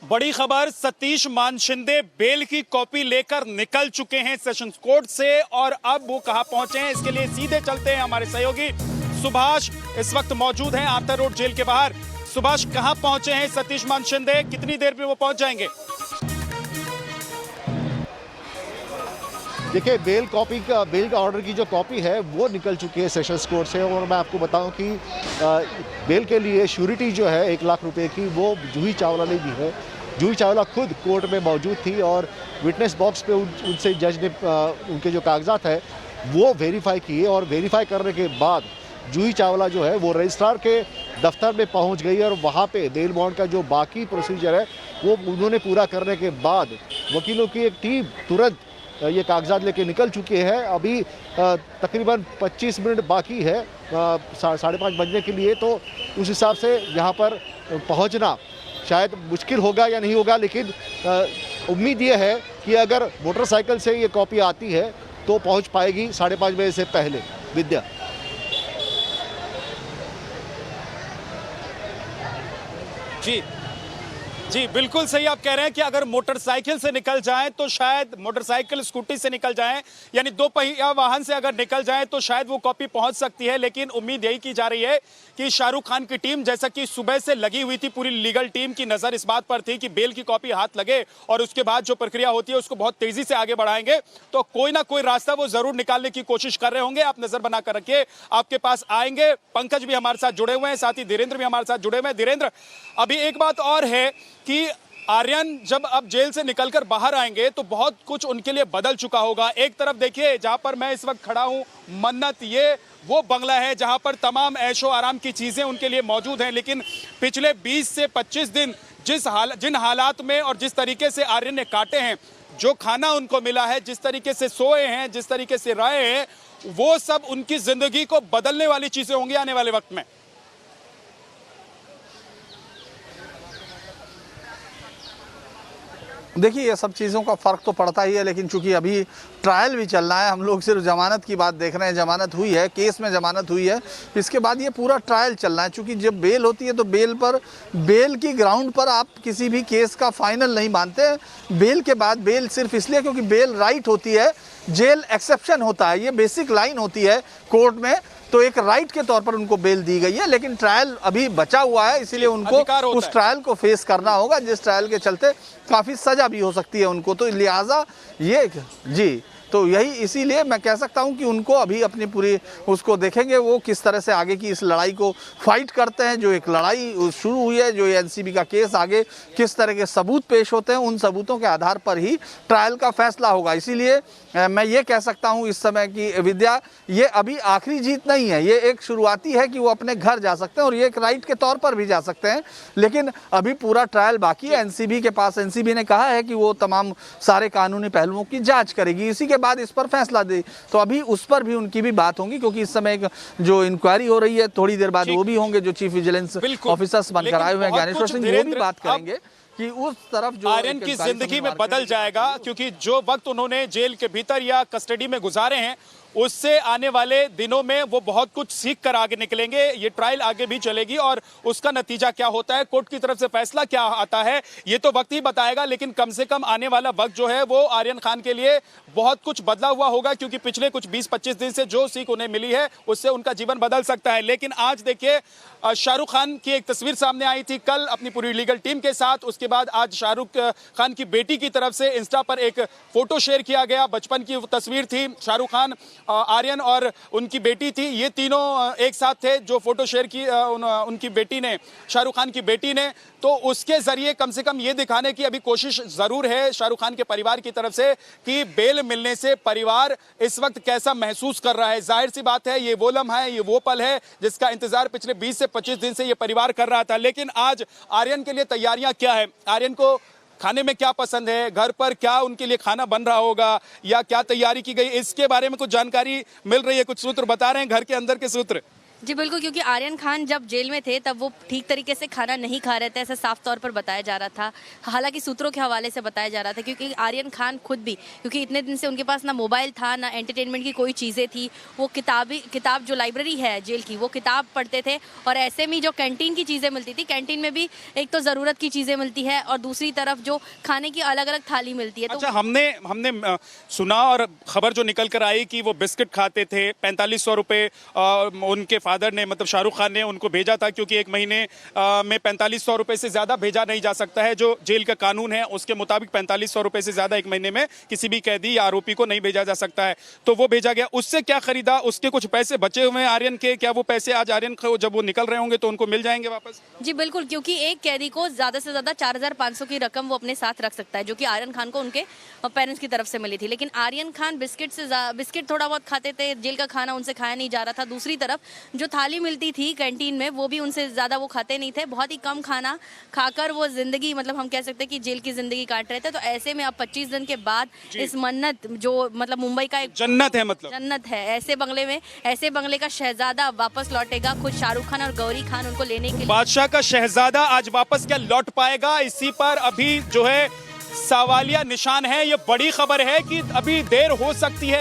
बड़ी खबर, सतीश मान शिंदे बेल की कॉपी लेकर निकल चुके हैं सेशंस कोर्ट से और अब वो कहां पहुंचे हैं इसके लिए सीधे चलते हैं। हमारे सहयोगी सुभाष इस वक्त मौजूद हैं आर्थर रोड जेल के बाहर। सुभाष, कहां पहुंचे हैं सतीश मान शिंदे, कितनी देर में वो पहुंच जाएंगे? देखिए, बेल का ऑर्डर की जो कॉपी है वो निकल चुकी है सेशंस कोर्ट से। और मैं आपको बताऊं कि बेल के लिए श्योरिटी जो है 1 लाख रुपए की वो जूही चावला ने दी है। जूही चावला खुद कोर्ट में मौजूद थी और विटनेस बॉक्स पे उनसे जज ने उनके जो कागजात है वो वेरीफाई किए और वेरीफाई करने के बाद जूही चावला जो है वो रजिस्ट्रार के दफ्तर में पहुंच गई और वहाँ पे बेल बॉन्ड का जो बाकी प्रोसीजर है वो उन्होंने पूरा करने के बाद वकीलों की एक टीम तुरंत ये कागजात लेके निकल चुके हैं। अभी तकरीबन 25 मिनट बाकी है 5:30 बजने के लिए, तो उस हिसाब से यहाँ पर पहुँचना शायद मुश्किल होगा या नहीं होगा, लेकिन उम्मीद ये है कि अगर मोटरसाइकिल से ये कॉपी आती है तो पहुँच पाएगी 5:30 बजे से पहले। विद्या जी बिल्कुल सही आप कह रहे हैं कि अगर मोटरसाइकिल से निकल जाएं तो शायद मोटरसाइकिल स्कूटी से निकल जाएं, यानी 2 पहिया वाहन से अगर निकल जाएं तो शायद वो कॉपी पहुंच सकती है। लेकिन उम्मीद यही की जा रही है कि शाहरुख खान की टीम, जैसा कि सुबह से लगी हुई थी, पूरी लीगल टीम की नजर इस बात पर थी कि बेल की कॉपी हाथ लगे और उसके बाद जो प्रक्रिया होती है उसको बहुत तेजी से आगे बढ़ाएंगे, तो कोई ना कोई रास्ता वो जरूर निकालने की कोशिश कर रहे होंगे। आप नजर बनाकर रखिए, आपके पास आएंगे। पंकज भी हमारे साथ जुड़े हुए हैं, साथ ही धीरेन्द्र भी हमारे साथ जुड़े हुए हैं। धीरेन्द्र, अभी एक बात और है कि आर्यन जब अब जेल से निकलकर बाहर आएंगे तो बहुत कुछ उनके लिए बदल चुका होगा। एक तरफ देखिए, जहां पर मैं इस वक्त खड़ा हूं, मन्नत, ये वो बंगला है जहां पर तमाम ऐशो आराम की चीजें उनके लिए मौजूद हैं। लेकिन पिछले 20 से 25 दिन जिन हालात में और जिस तरीके से आर्यन ने काटे हैं, जो खाना उनको मिला है, जिस तरीके से सोए हैं, जिस तरीके से रहे हैं, वो सब उनकी जिंदगी को बदलने वाली चीजें होंगी आने वाले वक्त में। देखिए, ये सब चीज़ों का फ़र्क तो पड़ता ही है, लेकिन चूंकि अभी ट्रायल भी चल रहा है, हम लोग सिर्फ जमानत की बात देख रहे हैं। जमानत हुई है, केस में जमानत हुई है, इसके बाद ये पूरा ट्रायल चल रहा है। चूंकि जब बेल होती है तो बेल की ग्राउंड पर आप किसी भी केस का फाइनल नहीं मानते। बेल के बाद बेल सिर्फ इसलिए क्योंकि बेल राइट होती है, जेल एक्सेप्शन होता है, ये बेसिक लाइन होती है कोर्ट में, तो एक राइट के तौर पर उनको बेल दी गई है। लेकिन ट्रायल अभी बचा हुआ है, इसीलिए उनको उस ट्रायल को फेस करना होगा, जिस ट्रायल के चलते काफ़ी सज़ा भी हो सकती है उनको। तो लिहाजा ये तो यही, इसीलिए मैं कह सकता हूं कि उनको अभी अपनी पूरी उसको देखेंगे वो किस तरह से आगे की इस लड़ाई को फाइट करते हैं। जो एक लड़ाई शुरू हुई है, जो ये एनसीबी का केस, आगे किस तरह के सबूत पेश होते हैं, उन सबूतों के आधार पर ही ट्रायल का फैसला होगा। इसीलिए मैं ये कह सकता हूँ इस समय की विद्या, ये अभी आखिरी जीत नहीं है, ये एक शुरुआती है कि वो अपने घर जा सकते हैं और ये एक राइट के तौर पर भी जा सकते हैं। लेकिन अभी पूरा ट्रायल बाकी है एनसीबी के पास। एनसीबी ने कहा है कि वो तमाम सारे कानूनी पहलुओं की जाँच करेगी, इसी के बाद इस पर फैसला दे। तो अभी उस पर भी उनकी भी बात होगी, क्योंकि इस समय जो इंक्वायरी हो रही है, थोड़ी देर बाद वो भी होंगे, जो चीफ विजिलेंस ऑफिसर्स बनकर आए हुए हैं ज्ञानेश्वर सिंह, वो भी बात करेंगे कि उस तरफ जो आर्यन की जिंदगी में बदल जाएगा। क्योंकि जो वक्त उन्होंने जेल के भीतर या कस्टडी में गुजारे हैं, उससे आने वाले दिनों में वो बहुत कुछ सीख कर आगे निकलेंगे। ये ट्रायल आगे भी चलेगी और उसका नतीजा क्या होता है, कोर्ट की तरफ से फैसला क्या आता है, ये तो वक्त ही बताएगा। लेकिन कम से कम आने वाला वक्त जो है वो आर्यन खान के लिए बहुत कुछ बदला हुआ होगा, क्योंकि पिछले कुछ 20-25 दिन से जो सीख उन्हें मिली है उससे उनका जीवन बदल सकता है। लेकिन आज देखिए, शाहरुख खान की एक तस्वीर सामने आई थी कल अपनी पूरी लीगल टीम के साथ। उसके बाद आज शाहरुख खान की बेटी की तरफ से इंस्टा पर एक फोटो शेयर किया गया, बचपन की तस्वीर थी। शाहरुख खान, आर्यन और उनकी बेटी थी, ये तीनों एक साथ थे। जो फोटो शेयर की उनकी बेटी ने, शाहरुख खान की बेटी ने, तो उसके जरिए कम से कम ये दिखाने की अभी कोशिश जरूर है शाहरुख खान के परिवार की तरफ से कि बेल मिलने से परिवार इस वक्त कैसा महसूस कर रहा है। जाहिर सी बात है, ये वो लम्हा है, ये वो पल है जिसका इंतजार पिछले 20 से 25 दिन से ये परिवार कर रहा था। लेकिन आज आर्यन के लिए तैयारियां क्या है, आर्यन को खाने में क्या पसंद है, घर पर क्या उनके लिए खाना बन रहा होगा या क्या तैयारी की गई, इसके बारे में कुछ जानकारी मिल रही है। कुछ सूत्र बता रहे हैं, घर के अंदर के सूत्र। जी बिल्कुल, क्योंकि आर्यन खान जब जेल में थे तब वो ठीक तरीके से खाना नहीं खा रहे थे, ऐसा साफ तौर पर बताया जा रहा था। हालांकि सूत्रों के हवाले से बताया जा रहा था, क्योंकि आर्यन खान खुद भी, क्योंकि इतने दिन से उनके पास ना मोबाइल था ना एंटरटेनमेंट की कोई चीज़ें थी, वो किताब जो लाइब्रेरी है जेल की वो किताब पढ़ते थे, और ऐसे में जो कैंटीन की चीज़ें मिलती थी, कैंटीन में भी एक तो ज़रूरत की चीज़ें मिलती है और दूसरी तरफ जो खाने की अलग अलग थाली मिलती है। तो अच्छा, हमने सुना और खबर जो निकल कर आई कि वो बिस्किट खाते थे। 4500 रुपए उनके फादर ने, मतलब शाहरुख खान ने उनको भेजा था, क्योंकि एक महीने में 4500 रुपए से ज्यादा भेजा नहीं जा सकता है। जो जेल का कानून है उसके मुताबिक 4500 रुपए से ज्यादा एक महीने में किसी भी कैदी या आरोपी को नहीं भेजा जा सकता है। तो वो भेजा गया। उससे क्या खरीदा? उसके कुछ पैसे बचे हुए हैं आर्यन के, क्या वो पैसे आज आर्यन जब वो निकल रहे होंगे तो उनको मिल जाएंगे वापस? जी बिल्कुल, क्योंकि एक कैदी को ज्यादा से ज्यादा 4500 की रकम वो अपने साथ रख सकता है, जो कि आर्यन खान को उनके पेरेंट्स की तरफ से मिली थी। लेकिन आर्यन खान बिस्किट थोड़ा बहुत खाते थे, जेल का खाना उनसे खाया नहीं जा रहा था। दूसरी तरफ जो थाली मिलती थी कैंटीन में वो भी उनसे ज्यादा वो खाते नहीं थे। बहुत ही कम खाना खाकर वो जिंदगी, मतलब हम कह सकते हैं कि जेल की जिंदगी काट रहे थे। तो ऐसे में अब 25 दिन के बाद इस मन्नत, जो मतलब मुंबई का एक जन्नत है, मतलब जन्नत है, ऐसे बंगले का शहजादा वापस लौटेगा। खुद शाहरुख खान और गौरी खान उनको लेने के लिए, बादशाह का शहजादा आज वापस क्या लौट पाएगा? इसी पर अभी जो है सवालिया निशान है। ये बड़ी खबर है कि अभी देर हो सकती है।